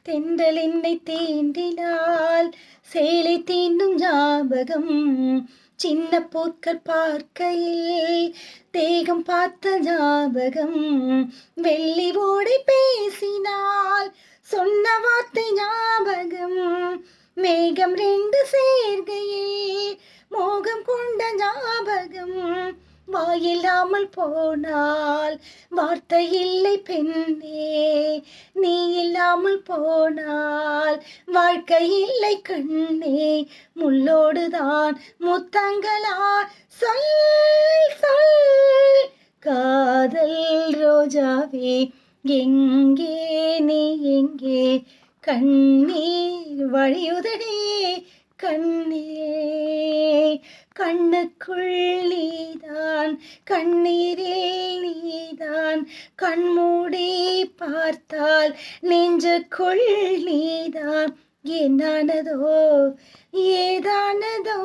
தென்றல் என்னை தீண்டினால் சேலை தீண்டும் ஞாபகம். சின்ன பூக்கள் பார்க்கையில் தேகம் பார்த்த ஞாபகம். வெள்ளி ஓடை பேசினால் சொன்ன வார்த்தை ஞாபகம். மேகம் ரெண்டு சேர்கையில் மோகம் கொண்ட ஞாபகம். வாயில்லாமல் போனால் வார்த்தை இல்லை பெண்ணே, நீ இல்லாமல் போனால் வாழ்க்கை இல்லை கண்ணே. முள்ளோடுதான் முத்தங்களா, சொல் சொல் காதல் ரோஜாவே, எங்கே நீ எங்கே? கண்ணீர் வழியுதடே கண்ணே. கண்ணுக்குள் நீதான், கண்ணீரில் நீதான், கண்மூடி பார்த்தால் நெஞ்சுக்குள் நீதான். என்னானதோ ஏதானதோ